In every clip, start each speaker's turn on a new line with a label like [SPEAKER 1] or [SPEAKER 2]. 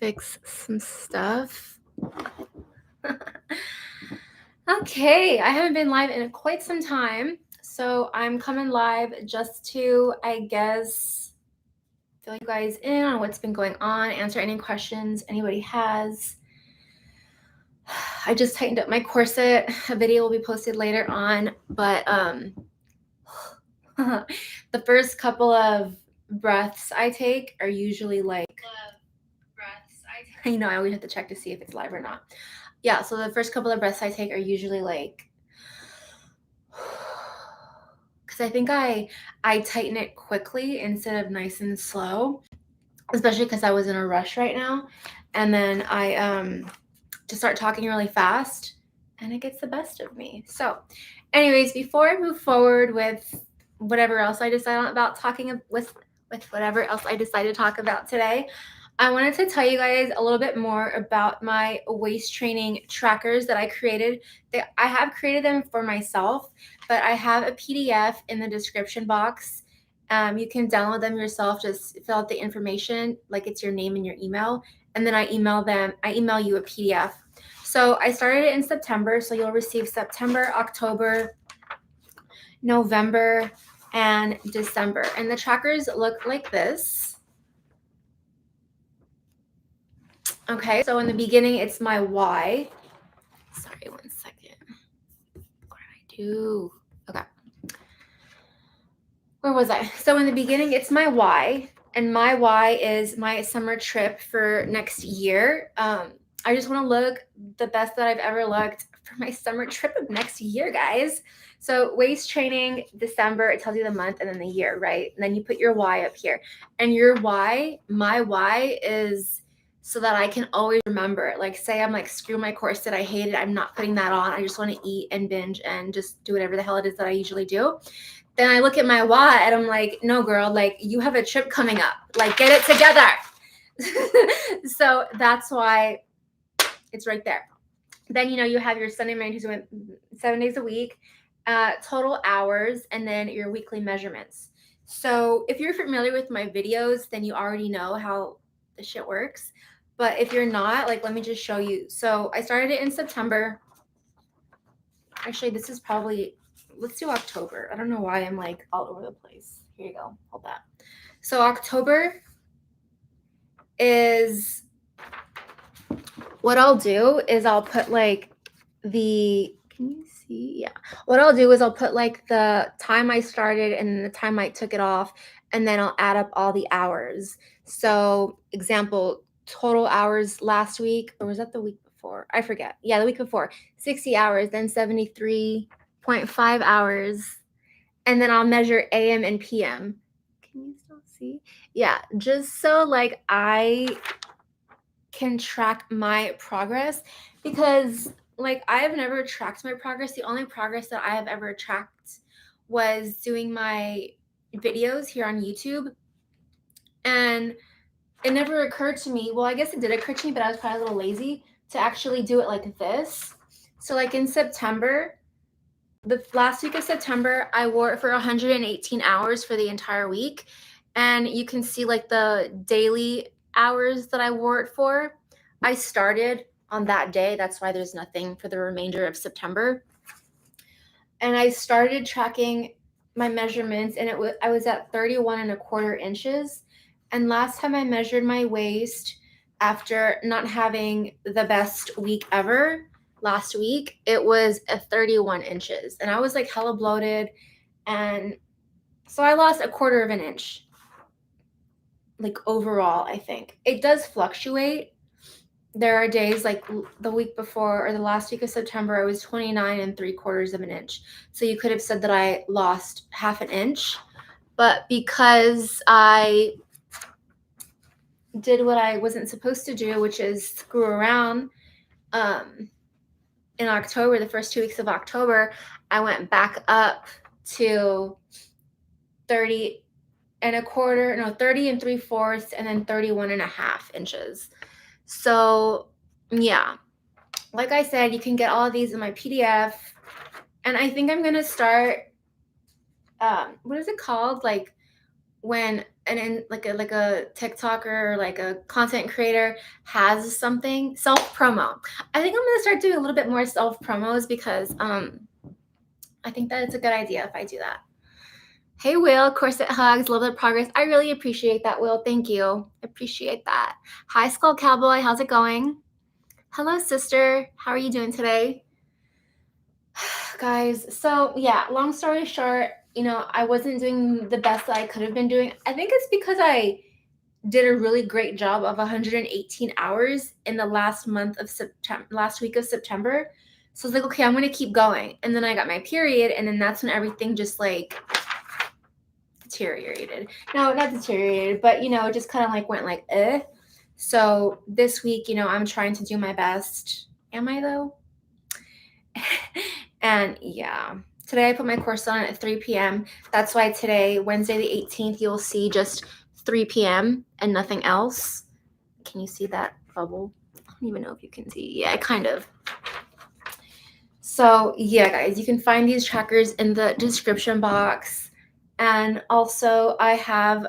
[SPEAKER 1] fix some stuff. Okay, I haven't been live in quite some time, so I'm coming live just to, I guess, fill you guys in on what's been going on, answer any questions anybody has. I just tightened up my corset. A video will be posted later on, but the first couple of breaths I take are usually like, I always have to check to see if it's live or not. Yeah, so the first couple of breaths I take are usually like, because I think I tighten it quickly instead of nice and slow, especially because I was in a rush right now. And then I just start talking really fast and it gets the best of me. So anyways, before I move forward with whatever else I decide about talking with whatever else I decide to talk about today, I wanted to tell you guys a little bit more about my waist training trackers that I created. I have created them for myself, but I have a PDF in the description box. You can download them yourself, just fill out the information, like it's your name and your email, and then I email you a PDF. So I started it in September, so you'll receive September, October, November, and December. And the trackers look like this. Okay, so in the beginning, it's my why. Sorry, 1 second. What did I do? Okay. Where was I? So in the beginning, it's my why. And my why is my summer trip for next year. I just want to look the best that I've ever looked for my summer trip of next year, guys. So waist training, December, it tells you the month and then the year, right? And then you put your why up here. And your why, my why is so that I can always remember. Like say I'm like, screw my corset, I hate it, I'm not putting that on. I just want to eat and binge and just do whatever the hell it is that I usually do. Then I look at my why and I'm like, no, girl, like you have a trip coming up. Like get it together. So that's why it's right there. Then, you have your Sunday, Monday, Tuesday, 7 days a week, total hours, and then your weekly measurements. So if you're familiar with my videos, then you already know how the shit works. But if you're not, like, let me just show you. So I started it in September. Actually, this is probably, let's do October. I don't know why I'm like all over the place. Here you go. Hold that. So October is, what I'll do is I'll put like can you see? Yeah. What I'll do is I'll put like the time I started and the time I took it off, and then I'll add up all the hours. So example, total hours last week, or was that the week before? I forget. Yeah, the week before, 60 hours, then 73.5 hours. And then I'll measure AM and PM. Can you still see? Yeah, just so like I can track my progress, because like I have never tracked my progress. The only progress that I have ever tracked was doing my videos here on YouTube. And it never occurred to me, well, I guess it did occur to me, but I was probably a little lazy to actually do it like this. So like in September, the last week of September, I wore it for 118 hours for the entire week. And you can see like the daily hours that I wore it for. I started on that day. That's why there's nothing for the remainder of September. And I started tracking my measurements, and I was at 31.25 inches. And last time I measured my waist after not having the best week ever, last week, it was at 31 inches. And I was like hella bloated. And so I lost 1/4 of an inch. Like overall, I think. It does fluctuate. There are days like the week before or the last week of September, I was 29.75 of an inch. So you could have said that I lost 1/2 inch. But because I did what I wasn't supposed to do, which is screw around, in October, the first 2 weeks of October, I went back up to 30.75, and then 31.5 inches. So yeah, like I said, you can get all of these in my PDF. And I think I'm going to start, what is it called? Like when like a TikToker or like a content creator has something, self promo. I think I'm gonna start doing a little bit more self promos because I think that it's a good idea if I do that. Hey, Will, corset hugs, love the progress. I really appreciate that, Will. Thank you. Appreciate that. Hi, Skull Cowboy. How's it going? Hello, sister. How are you doing today? Guys, so yeah, long story short, I wasn't doing the best that I could have been doing. I think it's because I did a really great job of 118 hours in the last week of September. So I was like, okay, I'm going to keep going. And then I got my period, and then that's when everything just like deteriorated. No, not deteriorated, but it just kind of like went like, eh. So this week, I'm trying to do my best. Am I though? And yeah, today I put my course on at 3 p.m. That's why today, Wednesday the 18th, you'll see just 3 p.m. and nothing else. Can you see that bubble? I don't even know if you can see. Yeah, kind of. So yeah, guys, you can find these trackers in the description box. And also I have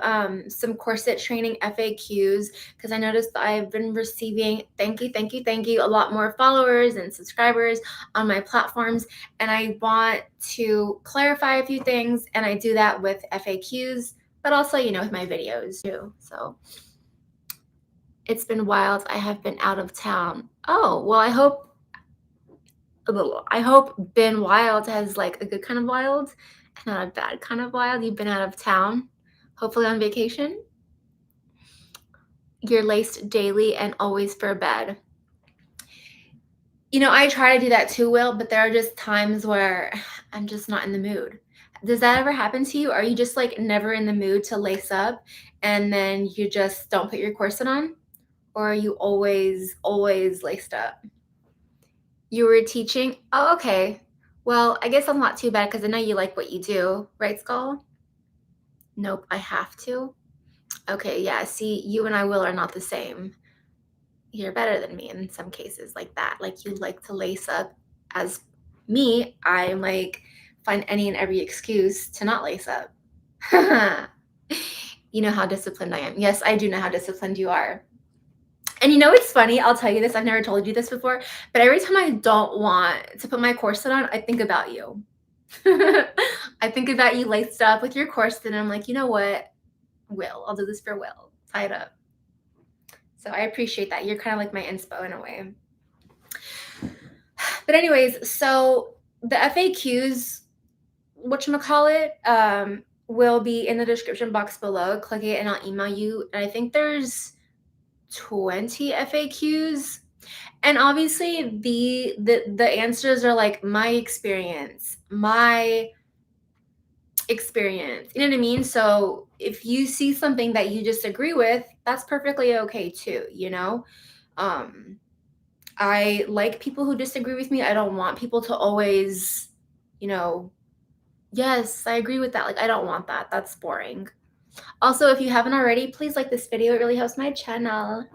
[SPEAKER 1] some corset training FAQs because I noticed that I've been receiving, thank you, a lot more followers and subscribers on my platforms. And I want to clarify a few things, and I do that with FAQs, but also, with my videos too. So it's been wild. I have been out of town. Oh, well, I hope been wild has like a good kind of wild, not a bad kind of wild. You've been out of town, hopefully on vacation. You're laced daily and always for bed. I try to do that too, Will, but there are just times where I'm just not in the mood. Does that ever happen to you? Are you just like never in the mood to lace up and then you just don't put your corset on? Or are you always laced up? You were teaching? Oh, okay. Well, I guess I'm not too bad because I know you like what you do, right, Skull? Nope, I have to. Okay, yeah, see, you and I, Will, are not the same. You're better than me in some cases like that. Like, you like to lace up. As me, I like find any and every excuse to not lace up. You know how disciplined I am. Yes, I do know how disciplined you are. And it's funny, I'll tell you this, I've never told you this before, but every time I don't want to put my corset on, I think about you. I think about you laced up with your corset, and I'm like, you know what? Will, I'll do this for Will. Tie it up. So I appreciate that. You're kind of like my inspo in a way. But anyways, so the FAQs, whatchamacallit, will be in the description box below. Click it and I'll email you. And I think there's 20 FAQs. And obviously the answers are like my experience. You know what I mean? So if you see something that you disagree with, that's perfectly okay too, I like people who disagree with me. I don't want people to always, yes, I agree with that. Like, I don't want that. That's boring. Also, if you haven't already, please like this video. It really helps my channel.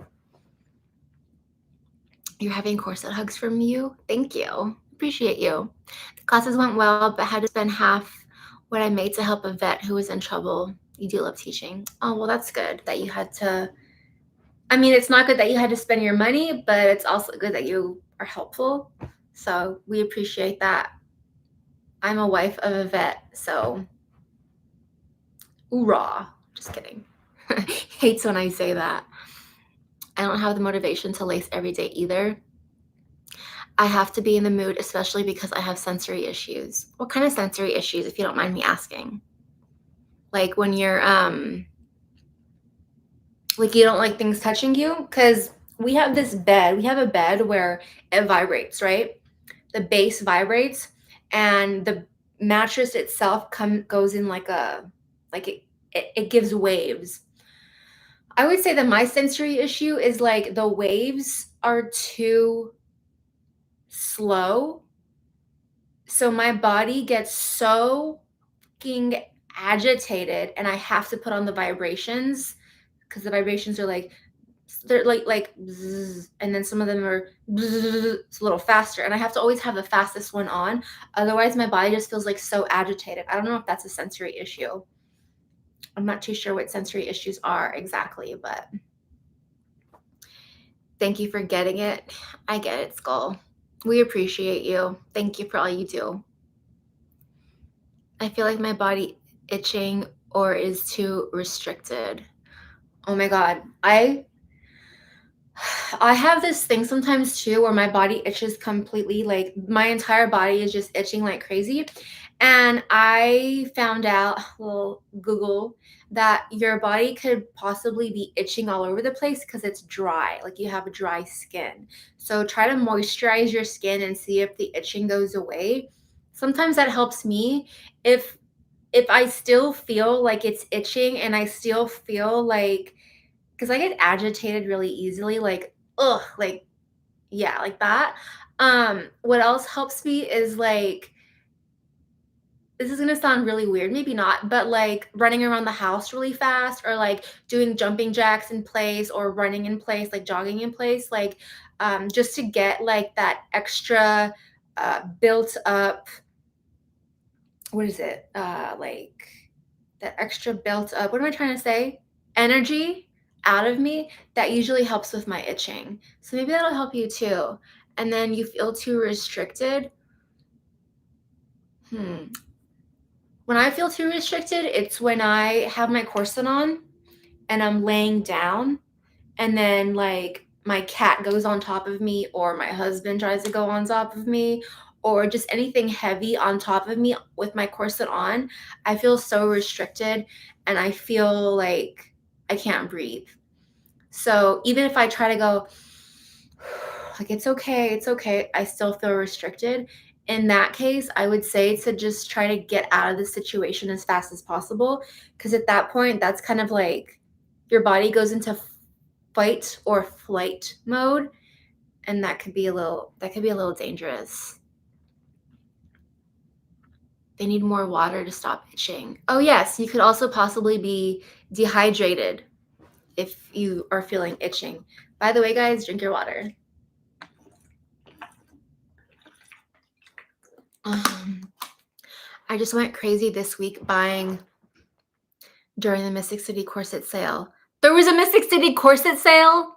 [SPEAKER 1] You're having corset hugs from you? Thank you. Appreciate you. The classes went well, but had to spend half what I made to help a vet who was in trouble. You do love teaching. Oh, well, that's good that you had to. I mean, it's not good that you had to spend your money, but it's also good that you are helpful. So we appreciate that. I'm a wife of a vet, so hoorah. Just kidding. Hates when I say that. I don't have the motivation to lace every day either. I have to be in the mood, especially because I have sensory issues. What kind of sensory issues, if you don't mind me asking? Like when you're, like you don't like things touching you? Because we have a bed where it vibrates, right? The base vibrates and the mattress itself goes in it gives waves. I would say that my sensory issue is like the waves are too slow. So my body gets so fucking agitated and I have to put on the vibrations because the vibrations are they're like bzzz, and then some of them are bzzz, it's a little faster, and I have to always have the fastest one on. Otherwise my body just feels like so agitated. I don't know if that's a sensory issue. I'm not too sure what sensory issues are exactly, but thank you for getting it. I get it, Skull. We appreciate you. Thank you for all you do. I feel like my body itching or is too restricted. Oh my God. I have this thing sometimes too where my body itches completely, like my entire body is just itching like crazy. And I found out, well, Google, that your body could possibly be itching all over the place because it's dry, like you have a dry skin. So try to moisturize your skin and see if the itching goes away. Sometimes that helps me. If I still feel like it's itching and I still feel like, because I get agitated really easily, like, ugh, like, yeah, like that. What else helps me is like, this is gonna sound really weird, maybe not, but like running around the house really fast or like doing jumping jacks in place or running in place, like jogging in place, like just to get like that extra built up, what is it? Like that extra built up, what am I trying to say? Energy out of me that usually helps with my itching. So maybe that'll help you too. And then you feel too restricted. When I feel too restricted, it's when I have my corset on and I'm laying down and then like my cat goes on top of me or my husband tries to go on top of me or just anything heavy on top of me with my corset on. I feel so restricted and I feel like I can't breathe. So even if I try to go, like, it's okay, I still feel restricted. In that case, I would say to just try to get out of the situation as fast as possible. Because at that point, that's kind of like your body goes into fight or flight mode. And that could be a little dangerous. They need more water to stop itching. Oh, yes, you could also possibly be dehydrated if you are feeling itching. By the way, guys, drink your water. I just went crazy this week buying during the Mystic City corset sale. There was a Mystic City corset sale?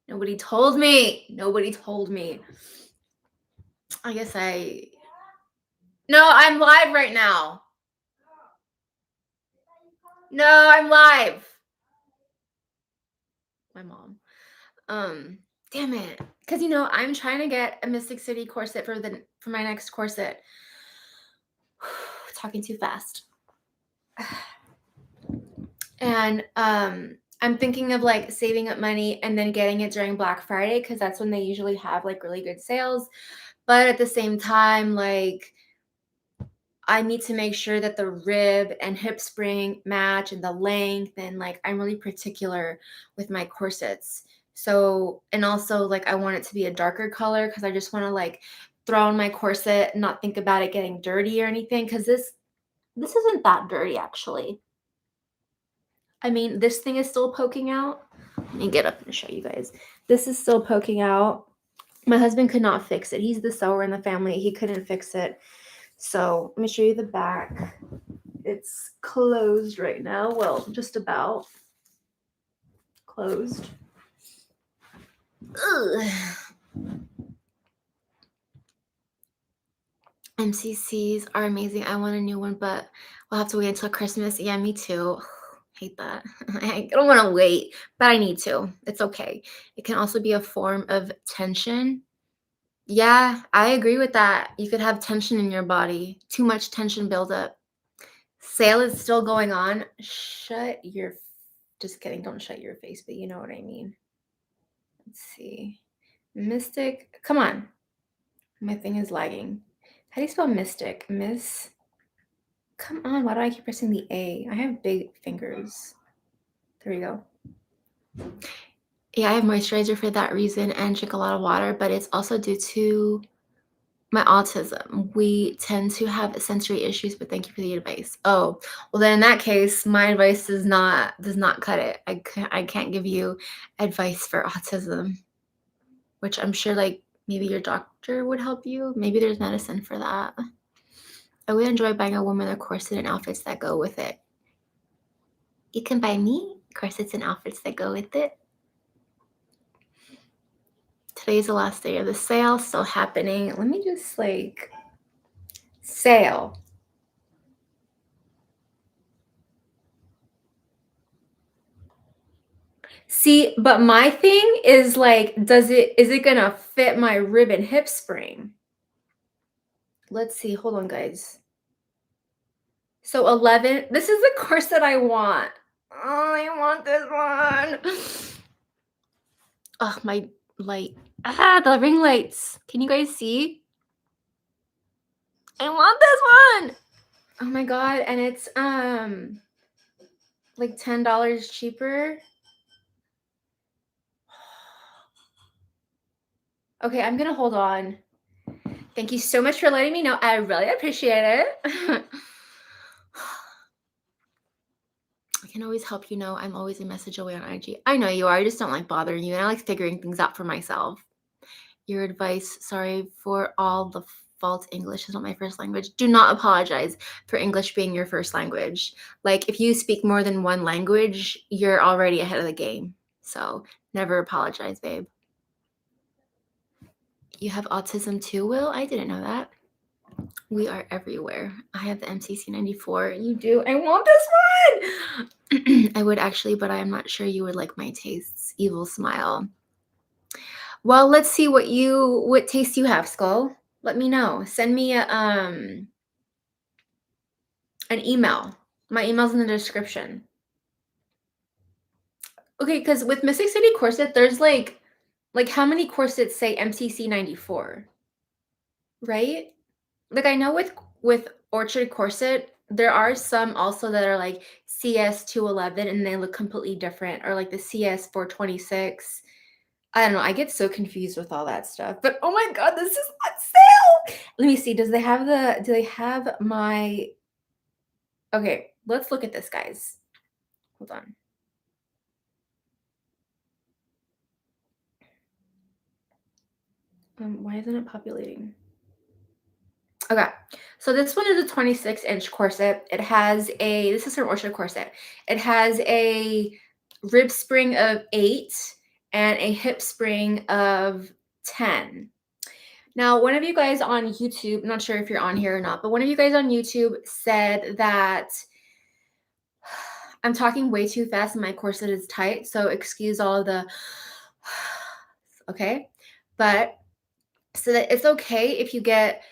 [SPEAKER 1] Nobody told me. Nobody told me. I guess No, I'm live right now. No, I'm live. My mom. Damn it. Because I'm trying to get a Mystic City corset for my next corset. Talking too fast. And I'm thinking of like saving up money and then getting it during Black Friday because that's when they usually have like really good sales. But at the same time, like I need to make sure that the rib and hip spring match and the length, and like I'm really particular with my corsets. So, and also like I want it to be a darker color because I just want to like throw on my corset and not think about it getting dirty or anything because this isn't that dirty actually. I mean, this thing is still poking out. Let me get up and show you guys. This is still poking out. My husband could not fix it. He's the sewer in the family. He couldn't fix it. So let me show you the back. It's closed right now. Well, just about closed. Ugh. MCCs are amazing. I want a new one, but we'll have to wait until Christmas. Yeah, me too. Hate that. I don't want to wait, but I need to. It's okay. It can also be a form of tension. Yeah, I agree with that. You could have tension in your body, too much tension buildup. Sale is still going on. Just kidding. Don't shut your face, but you know what I mean. Let's see. Mystic. Come on. My thing is lagging. How do you spell mystic? Come on. Why do I keep pressing the A? I have big fingers. There we go. Yeah, I have moisturizer for that reason and drink a lot of water, but it's also due to my autism. We tend to have sensory issues, but thank you for the advice. Oh, well then in that case, my advice does not cut it. I can't give you advice for autism, which I'm sure like maybe your doctor would help you. Maybe there's medicine for that. I would enjoy buying a woman a corset and outfits that go with it. You can buy me corsets and outfits that go with it. Today's the last day of the sale, still happening. Let me just like sale. See, but my thing is like, is it gonna fit my rib and hip spring? Let's see, hold on guys. So 11, this is the corset I want. Oh, I want this one. Oh, my light. The ring lights. Can you guys see? I want this one. Oh my god, and it's like $10 cheaper. Okay, I'm gonna hold on. Thank you so much for letting me know. I really appreciate it. I can always help you know. I'm always a message away on IG. I know you are. I just don't like bothering you, and I like figuring things out for myself. Your advice, sorry for all the fault. English is not my first language. Do not apologize for English being your first language. Like, if you speak more than one language, you're already ahead of the game. So never apologize, babe. You have autism too, Will? I didn't know that. We are everywhere. I have the MCC 94. You do? I want this one! I would actually, but I am not sure you would like my tastes. Evil smile. Well, let's see what taste you have, Skull. Let me know. Send me an email. My email's in the description. Okay, because with Mystic City Corset, there's like how many corsets say MCC 94? Right? Like, I know with Orchard Corset, there are some also that are like CS 211 and they look completely different, or like the CS 426. I don't know. I get so confused with all that stuff. But oh my god, this is on sale. Let me see. Do they have my Okay, let's look at this, guys. Hold on. Why isn't it populating? Okay, so this one is a 26-inch corset. It has this is from Orchard Corset. It has a rib spring of 8 and a hip spring of 10. Now, one of you guys on YouTube, I'm not sure if you're on here or not, but one of you guys on YouTube said that I'm talking way too fast and my corset is tight, so excuse all of the okay? But so that it's okay if you get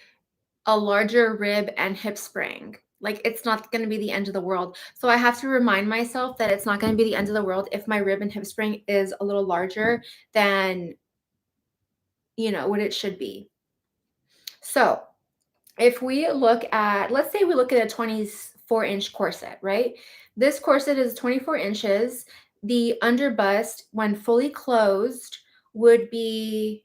[SPEAKER 1] a larger rib and hip spring. Like, it's not going to be the end of the world. So I have to remind myself that it's not going to be the end of the world if my rib and hip spring is a little larger than, what it should be. So if we look at, let's say we look at a 24-inch corset, right? This corset is 24 inches. The underbust, when fully closed, would be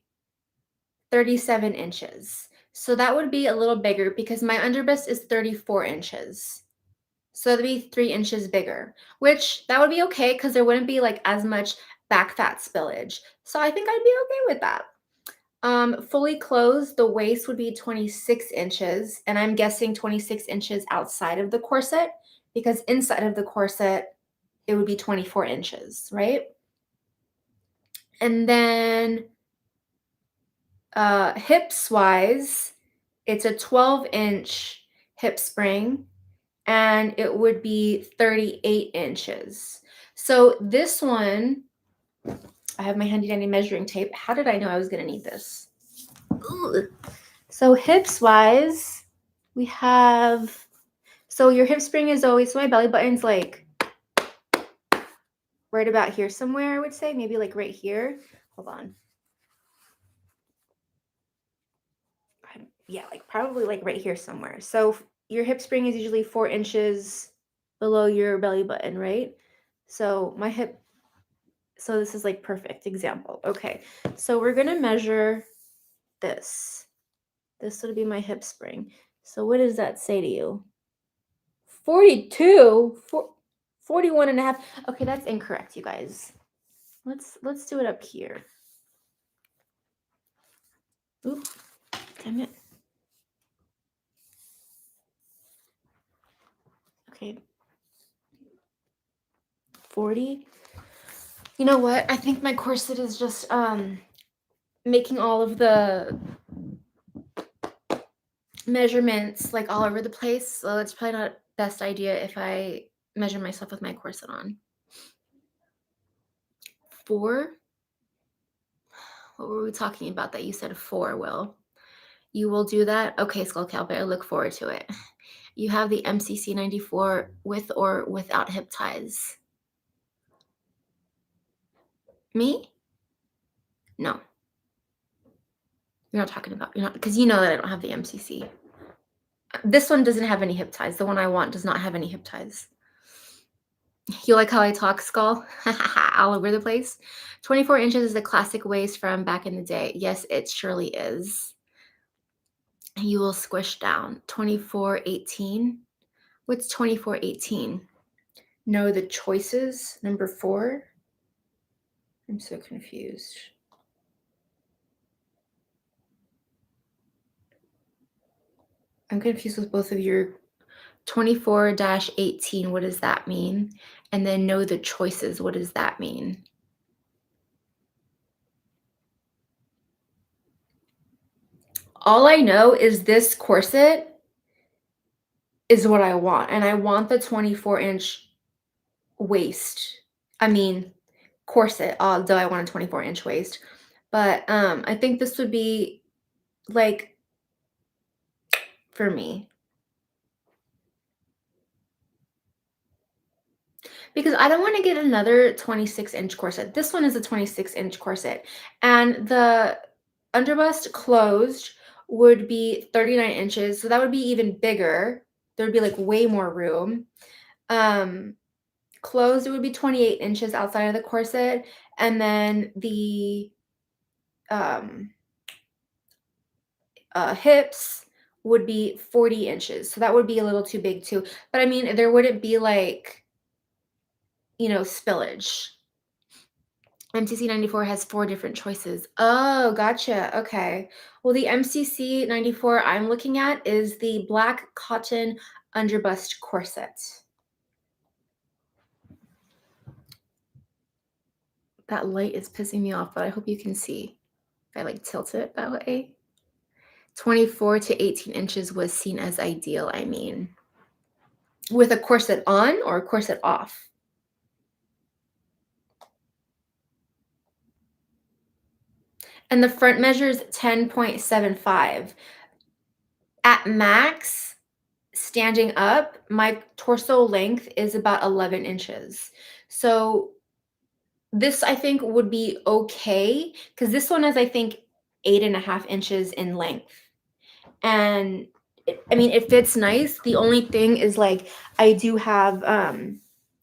[SPEAKER 1] 37 inches. So that would be a little bigger because my underbust is 34 inches. So that'd be 3 inches bigger, which that would be okay because there wouldn't be like as much back fat spillage. So I think I'd be okay with that. Fully closed, the waist would be 26 inches, and I'm guessing 26 inches outside of the corset because inside of the corset, it would be 24 inches, right? And then hips wise, it's a 12-inch hip spring and it would be 38 inches. So this one, I have my handy dandy measuring tape. How did I know I was going to need this? Ooh. So hips wise, we have, so your hip spring is always, so my belly button's like right about here somewhere, I would say, maybe like right here. Hold on. Yeah, like probably like right here somewhere. So your hip spring is usually 4 inches below your belly button, right? So my hip, so this is like perfect example. Okay, so we're gonna measure this. This would be my hip spring. So what does that say to you? 42? 41 and a half. Okay, that's incorrect, you guys. Let's do it up here. Oop, damn it. Okay. 40. You know what? I think my corset is just making all of the measurements like all over the place. So it's probably not best idea if I measure myself with my corset on. 4. What were we talking about that you said 4, Will? You will do that? Okay, Skull Calvert, I look forward to it. You have the MCC 94 with or without hip ties. Me? No. You're not talking about, you're not, because you know that I don't have the MCC. This one doesn't have any hip ties. The one I want does not have any hip ties. You like how I talk, Skull? All over the place. 24 inches is the classic waist from back in the day. Yes, it surely is. You will squish down. 2418. What's 2418? Know the choices. Number 4. I'm so confused. I'm confused with both of your 24-18. What does that mean? And then know the choices. What does that mean? All I know is this corset is what I want. And I want the 24-inch waist. I mean, corset, although I want a 24-inch waist. But I think this would be like for me. Because I don't want to get another 26-inch corset. This one is a 26-inch corset. And the underbust closed would be 39 inches. So that would be even bigger. There would be like way more room. Closed, it would be 28 inches outside of the corset. And then the hips would be 40 inches. So that would be a little too big too. But I mean, there wouldn't be like, spillage. MCC 94 has 4 different choices. Oh, gotcha. Okay. Well, the MCC 94 I'm looking at is the black cotton underbust corset. That light is pissing me off, but I hope you can see. If I like tilt it that way. 24 to 18 inches was seen as ideal, I mean. With a corset on or a corset off? And the front measures 10.75. At max, standing up, my torso length is about 11 inches. So this, I think, would be okay because this one is, I think, 8.5 inches in length. And I mean, it fits nice. The only thing is like I do have,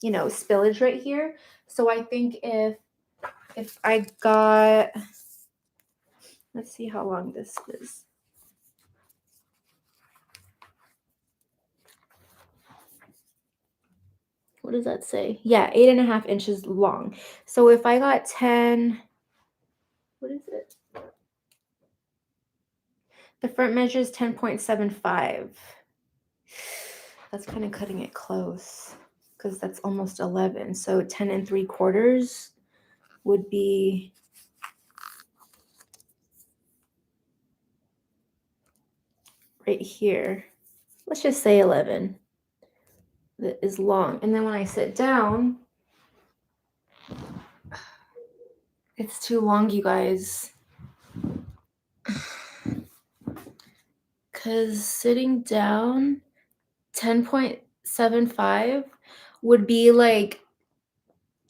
[SPEAKER 1] spillage right here. So I think if I got, let's see how long this is. What does that say? Yeah, 8.5 inches long. So if I got 10, what is it? The front measure is 10.75. That's kind of cutting it close because that's almost 11. So 10 3/4 would be right here. Let's just say 11. That is long. And then when I sit down, it's too long, you guys. Because sitting down, 10.75 would be like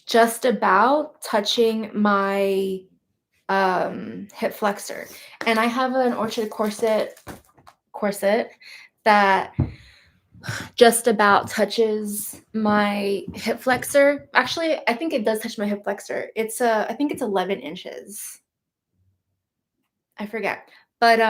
[SPEAKER 1] just about touching my hip flexor. And I have an Orchid corset that just about touches my hip flexor. Actually, I think it does touch my hip flexor. I think it's 11 inches. I forget. But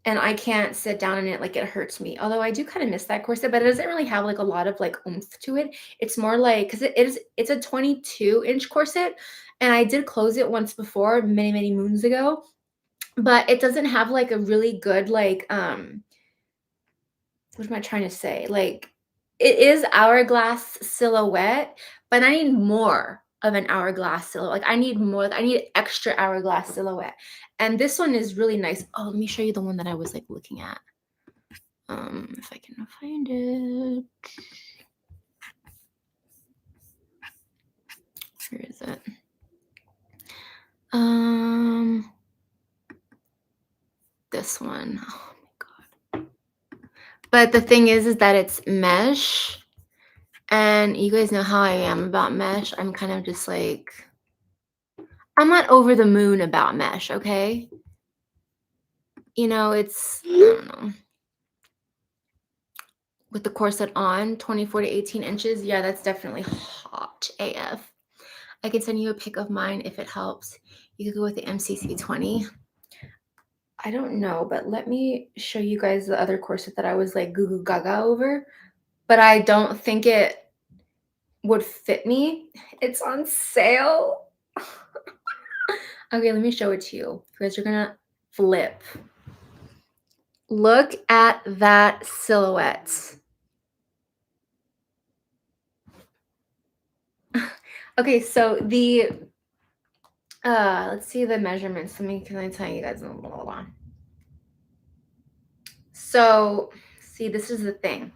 [SPEAKER 1] and I can't sit down in it, like it hurts me. Although I do kind of miss that corset, but it doesn't really have like a lot of like oomph to it. It's more like because it's a 22-inch corset, and I did close it once before, many, many moons ago. But it doesn't have like a really good like what am I trying to say? Like It is hourglass silhouette, but I need more of an hourglass silhouette. Like I need extra hourglass silhouette. And this one is really nice. Oh, let me show you the one that I was like looking at. If I can find it. Where is it? This one. Oh my god. But the thing is that it's mesh. And you guys know how I am about mesh. I'm kind of just like, I'm not over the moon about mesh, okay? You know, it's, I don't know. With the corset on, 24 to 18 inches, yeah, that's definitely hot AF. I can send you a pic of mine if it helps. You could go with the MCC 20. I don't know, but let me show you guys the other corset that I was like goo goo gaga over, but I don't think it would fit me. It's on sale. Okay, let me show it to you. You guys are gonna flip. Look at that silhouette. Okay, so the let's see the measurements. Can I tell you guys? Blah, blah, blah. So, see, this is the thing.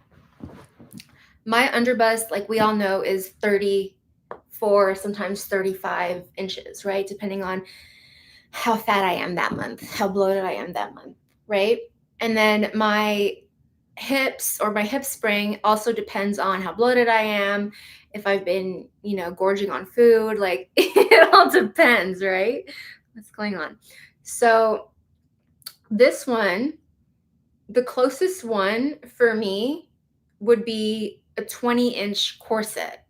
[SPEAKER 1] My underbust, like we all know, is 34, sometimes 35 inches, right? Depending on how fat I am that month, how bloated I am that month, right? And then my hips or my hip spring also depends on how bloated I am, if I've been, gorging on food, like it all depends, right? What's going on? So this one, the closest one for me would be a 20-inch corset.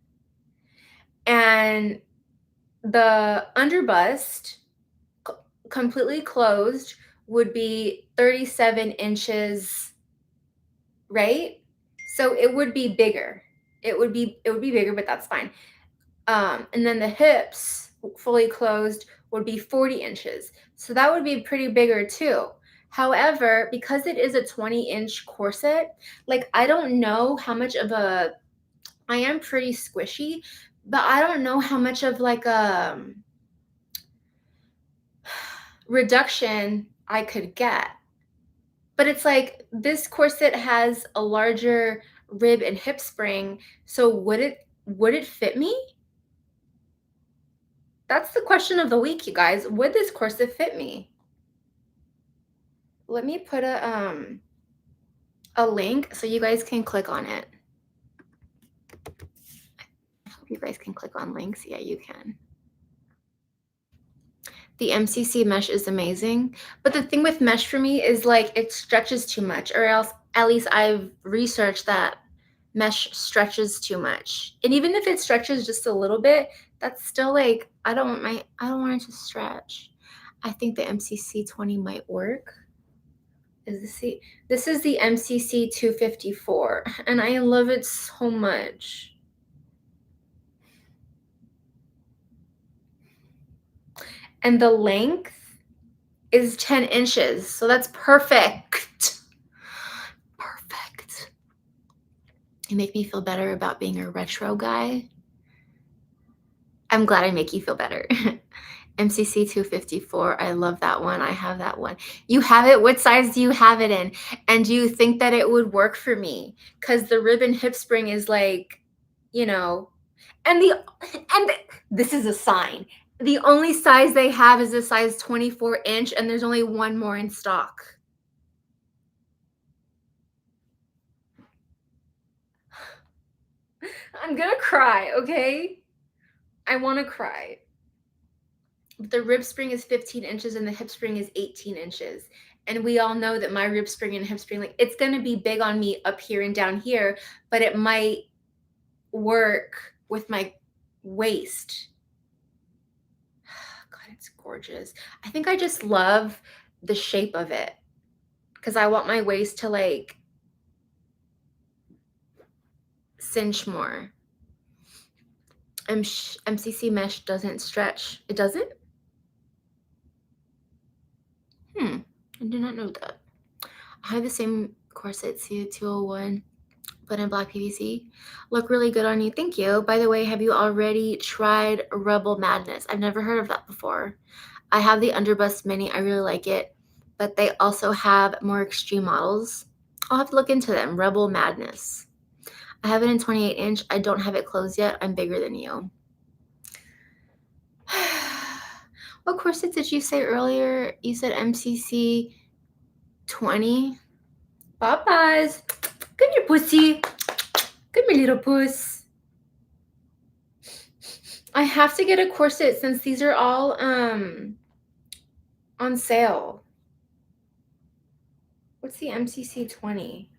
[SPEAKER 1] And the underbust completely closed would be 37 inches, right? So it would be bigger. It would be bigger, but that's fine. And then the hips fully closed would be 40 inches. So that would be pretty bigger too. However, because it is a 20-inch corset, like I don't know how much of a, I am pretty squishy, but I don't know how much of like a reduction I could get. But it's like this corset has a larger rib and hip spring, so would it fit me? That's the question of the week, you guys. Would this corset fit me? Let me put a link so you guys can click on it. I hope you guys can click on links. Yeah, you can. The MCC mesh is amazing, but the thing with mesh for me is like it stretches too much, or else at least I've researched that mesh stretches too much. And even if it stretches just a little bit, that's still like I don't want it to stretch. I think the MCC 20 might work. This is the MCC 254, and I love it so much. And the length is 10 inches, so that's perfect. Perfect. You make me feel better about being a retro guy. I'm glad I make you feel better. MCC 254. I love that one. I have that one. You have it? What size do you have it in? And do you think that it would work for me? Because the ribbon hip spring is like, and this is a sign. The only size they have is a size 24-inch, and there's only one more in stock. I'm gonna cry, okay? I want to cry. The rib spring is 15 inches and the hip spring is 18 inches. And we all know that my rib spring and hip spring, like it's going to be big on me up here and down here, but it might work with my waist. God, it's gorgeous. I think I just love the shape of it because I want my waist to like cinch more. MCC mesh doesn't stretch. It doesn't? I did not know that. I have the same corset, C201. Put in black PVC. Look really good on you. Thank you. By the way, have you already tried Rebel Madness? I've never heard of that before. I have the underbust mini. I really like it, but they also have more extreme models. I'll have to look into them. Rebel Madness. I have it in 28 inch. I don't have it closed yet. I'm bigger than you. What corset did you say earlier? You said MCC 20. Popeyes. Come here, pussy. Come here, little puss. I have to get a corset since these are all on sale. What's the MCC 20?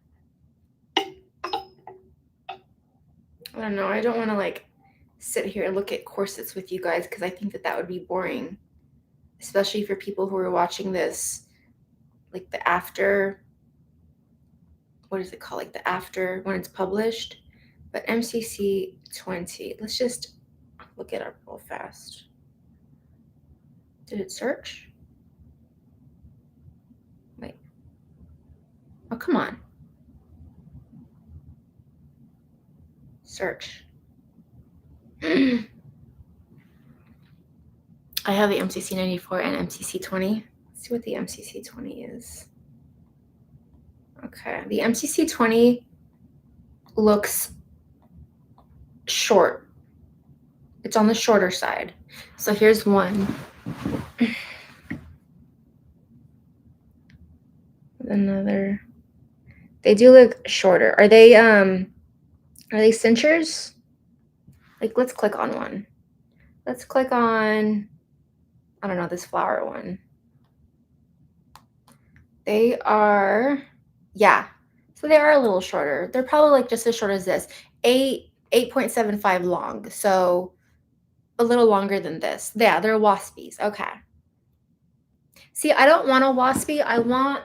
[SPEAKER 1] I don't know. I don't want to like sit here and look at corsets with you guys because I think that would be boring, especially for people who are watching this like the after, what is it called? Like the after when it's published. But MCC 20, let's just look it up real fast. Did it search? Wait. Oh, come on. Search. I have the MCC 94 and MCC 20. Let's see what the MCC 20 is. Okay, the MCC 20 looks short. It's on the shorter side. So here's one. Another. They do look shorter. Are they cinchers? Like, let's click on one. Let's click on, I don't know, this flower one. They are, yeah. So they are a little shorter. They're probably like just as short as this. 8.75 long. So a little longer than this. Yeah, they're waspies. Okay. See, I don't want a waspy. I want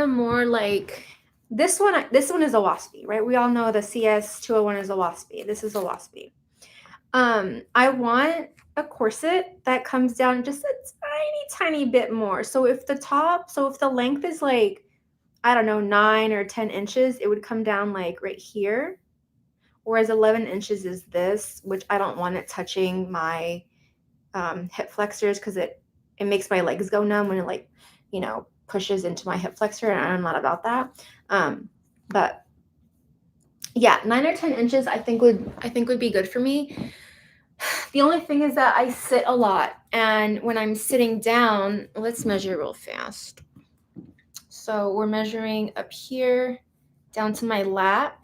[SPEAKER 1] a more like this one is a waspy, right? We all know the CS201 is a waspy. This is a waspy. I want a corset that comes down just a tiny bit more. So if the length is like, I don't know, 9 or 10 inches, it would come down like right here. Whereas 11 inches is this, which I don't want it touching my hip flexors because it makes my legs go numb when it like, pushes into my hip flexor, and I'm not about that. But yeah, 9 or 10 inches I think would be good for me. The only thing is that I sit a lot, and when I'm sitting down, let's measure real fast. So we're measuring up here down to my lap.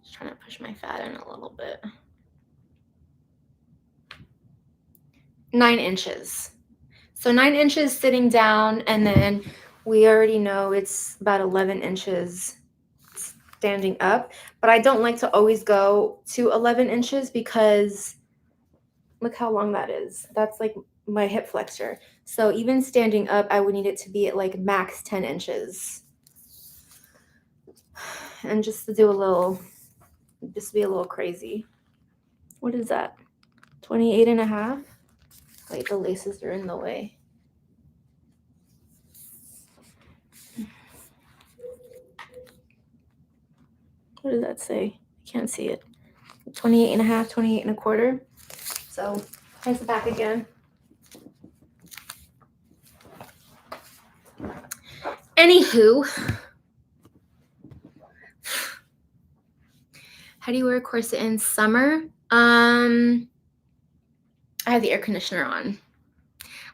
[SPEAKER 1] Just trying to push my fat in a little bit. 9 inches. So 9 inches sitting down, and then we already know it's about 11 inches standing up. But I don't like to always go to 11 inches because look how long that is. That's like my hip flexor. So even standing up, I would need it to be at like max 10 inches. And just to be a little crazy. What is that? 28 and a half? Wait, the laces are in the way. What does that say? I can't see it. 28 and a half, 28 and a quarter. So here's the back again. Anywho, how do you wear a corset in summer? I have the air conditioner on.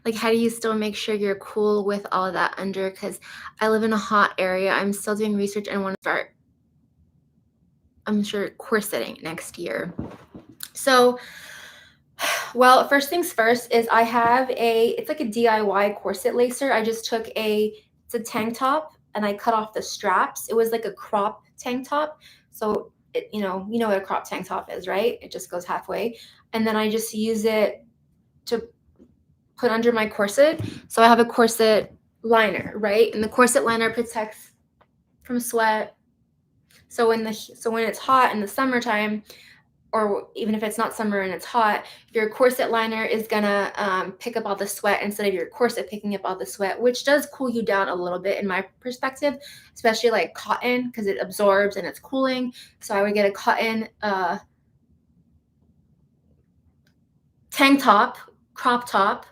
[SPEAKER 1] Like, how do you still make sure you're cool with all of that under? Because I live in a hot area. I'm still doing research and want to start, I'm sure, corseting next year. So, well, first things first is I have it's like a DIY corset lacer. I just took it's a tank top and I cut off the straps. It was like a crop tank top. So, you know what a crop tank top is, right? It just goes halfway. And then I just use it to put under my corset. So I have a corset liner, right? And the corset liner protects from sweat. So when it's hot in the summertime, or even if it's not summer and it's hot, your corset liner is gonna pick up all the sweat instead of your corset picking up all the sweat, which does cool you down a little bit in my perspective, especially like cotton, because it absorbs and it's cooling. So I would get a cotton tank top, crop top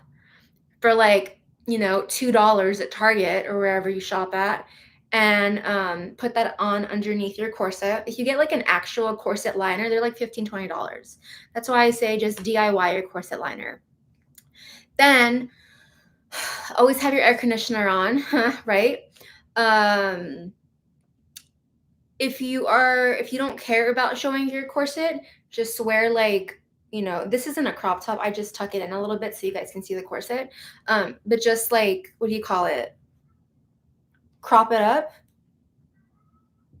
[SPEAKER 1] for like, $2 at Target or wherever you shop at, and put that on underneath your corset. If you get like an actual corset liner, they're like $15-$20. That's why I say just DIY your corset liner. Then always have your air conditioner on, right? If you don't care about showing your corset, just wear like, this isn't a crop top. I just tuck it in a little bit so you guys can see the corset. But just like, what do you call it? Crop it up,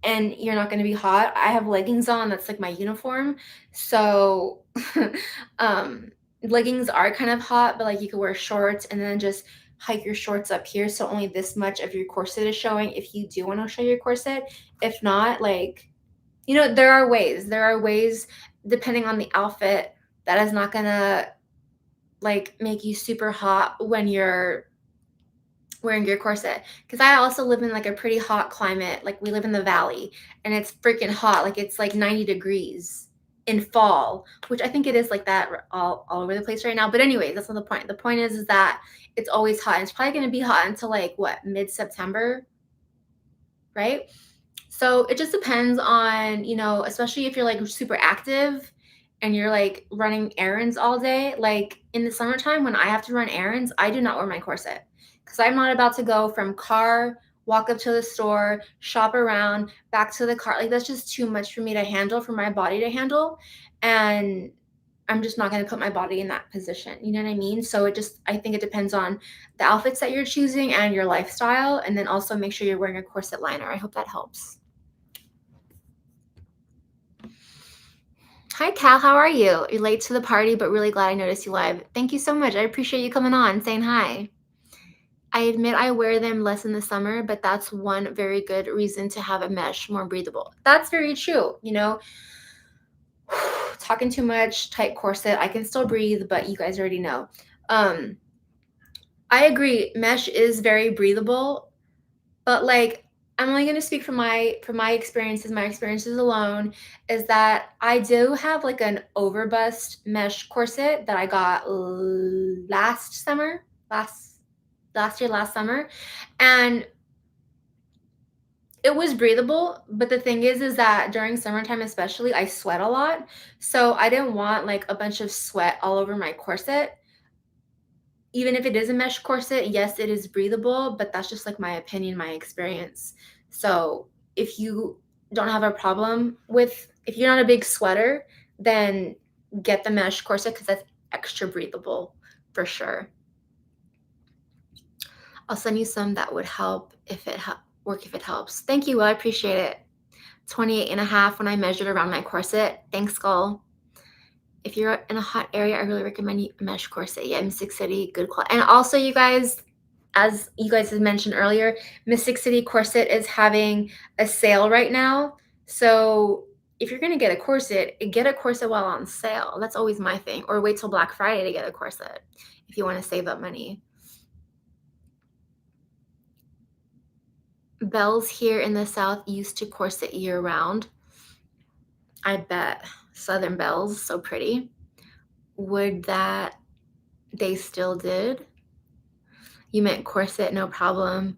[SPEAKER 1] and you're not going to be hot. I have leggings on. That's like my uniform. So leggings are kind of hot, but like you could wear shorts and then just hike your shorts up here. So only this much of your corset is showing if you do want to show your corset. If not, like, there are ways depending on the outfit that is not going to like make you super hot when you're wearing your corset, because I also live in like a pretty hot climate. Like we live in the valley and it's freaking hot. Like it's like 90 degrees in fall, which I think it is like that all over the place right now. But anyway, that's not the point. The point is that it's always hot, and it's probably going to be hot until like what, mid-September, right? So it just depends on, especially if you're like super active and you're like running errands all day. Like in the summertime when I have to run errands, I do not wear my corset, because I'm not about to go from car, walk up to the store, shop around, back to the car. Like that's just too much for me to handle, for my body to handle. And I'm just not going to put my body in that position. You know what I mean? So I think it depends on the outfits that you're choosing and your lifestyle. And then also make sure you're wearing a corset liner. I hope that helps. Hi, Cal. How are you? You're late to the party, but really glad I noticed you live. Thank you so much. I appreciate you coming on, saying hi. I admit I wear them less in the summer, but that's one very good reason to have a mesh, more breathable. That's very true. Talking too much, tight corset, I can still breathe, but you guys already know. I agree. Mesh is very breathable, but like I'm only going to speak from my experiences. My experiences alone is that I do have like an overbust mesh corset that I got last summer, last summer, and it was breathable. But the thing is that during summertime especially, I sweat a lot, so I didn't want like a bunch of sweat all over my corset. Even if it is a mesh corset, yes, it is breathable, but that's just like my opinion, my experience. So if you don't have a problem with, if you're not a big sweater, then get the mesh corset, because that's extra breathable for sure. I'll send you some that would help if it work, if it helps. Thank you. Well, I appreciate it. 28.5 when I measured around my corset. Thanks, Skull. If you're in a hot area, I really recommend you a mesh corset. Yeah, Mystic City, good quality. And also, you guys, as you guys had mentioned earlier, Mystic City Corset is having a sale right now. So if you're going to get a corset while on sale. That's always my thing. Or wait till Black Friday to get a corset if you want to save up money. Belles here in the South used to corset year round. I bet. Southern belles, so pretty. Would that they still did? You meant corset, no problem.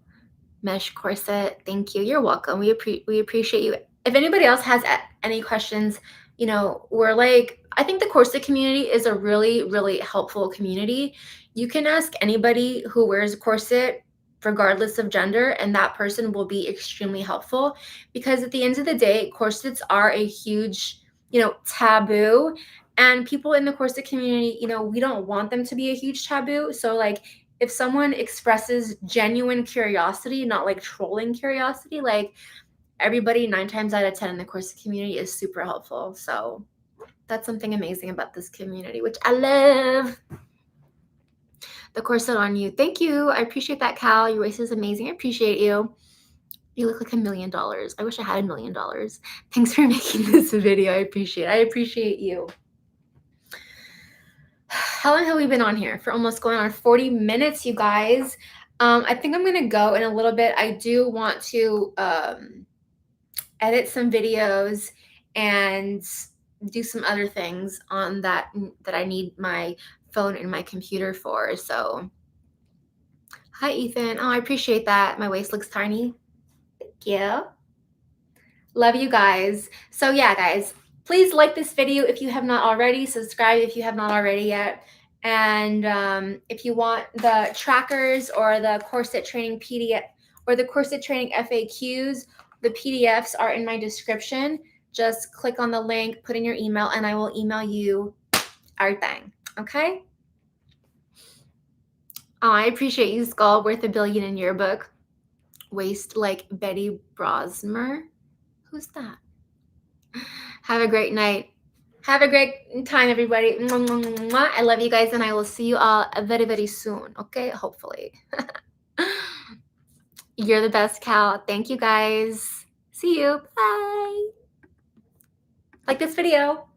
[SPEAKER 1] Mesh corset, thank you. You're welcome. We appreciate you. If anybody else has any questions, we're like, I think the corset community is a really, really helpful community. You can ask anybody who wears a corset, regardless of gender, and that person will be extremely helpful, because at the end of the day, corsets are a huge, taboo. And people in the corset community, we don't want them to be a huge taboo. So like, if someone expresses genuine curiosity, not like trolling curiosity, like everybody 9 times out of 10 in the corset community is super helpful. So that's something amazing about this community, which I love. The corset on you. Thank you. I appreciate that, Cal. Your voice is amazing. I appreciate you. You look like $1 million. I wish I had $1 million. Thanks for making this video. I appreciate it. I appreciate you. How long have we been on here? For almost going on 40 minutes, you guys. I think I'm going to go in a little bit. I do want to edit some videos and do some other things on that I need my phone and my computer for. So, hi, Ethan. Oh, I appreciate that. My waist looks tiny. Thank you. Love you guys. So yeah, guys, please like this video if you have not already. Subscribe if you have not already yet. And if you want the trackers or the corset training PDF or the corset training FAQs, the PDFs are in my description. Just click on the link, put in your email, and I will email you everything. Okay? Oh, I appreciate you, Skull. Worth $1 billion in your book. Waist like Betty Brosmer. Who's that? Have a great night. Have a great time, everybody. I love you guys, and I will see you all very, very soon. Okay? Hopefully. You're the best, Cal. Thank you, guys. See you. Bye. Like this video.